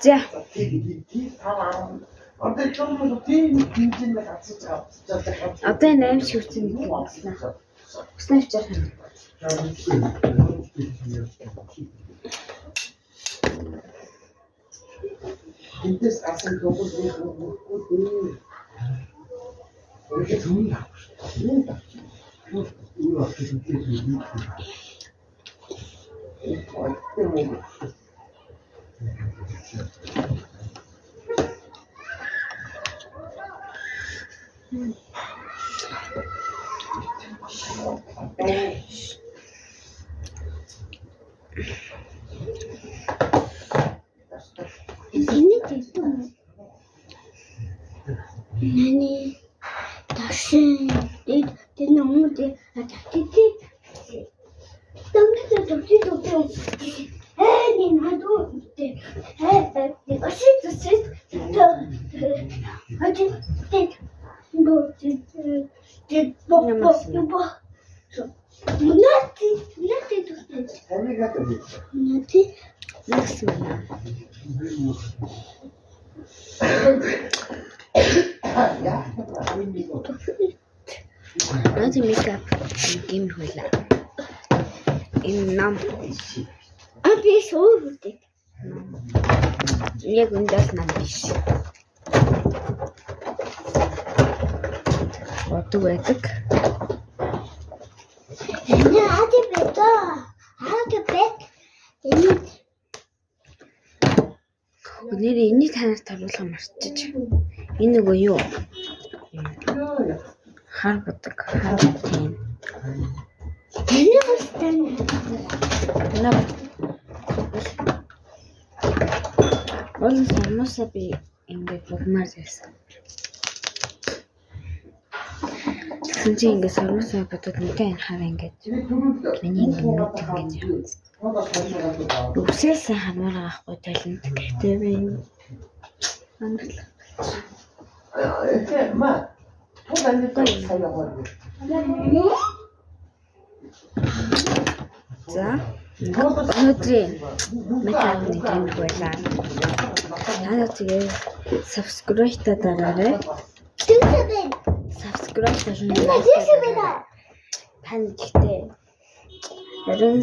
За. Одоо энэ аим шиг үсэн гэдэг юм байна. Уснаа авчаар хань. Энтэс асан гомбол үгүй. Өөрөөр Nani tashin de namu de atati Hey, ni nadu de hey de asit hadi de bo Nati Nati makeup game хуйла. Энэ нам би сууруулдаг. яг үндээс нам биш. Бодог байдаг. Энэ ади бэдэ. Ади бэд. Өнөөдөр энийг танарт харуулах марчиж. Энэ нөгөө юу? Хар бодог. Хар тийм. Энэ бостан. Олон самуусаа би ингээд богмаар байсан. Тэгсэн чинь ингээд самуусаа бодоод нүдэн хар ингээд миний ингээд ингээд үсээсээ хамаараа авахгүй талент. Тэгээ би анхлаа. За өнөөдрийн метааны гейм байлаа. Танаа тэгээ subscribe та дараарай. Subscribe та шунаа. Тань гэхдээ ярин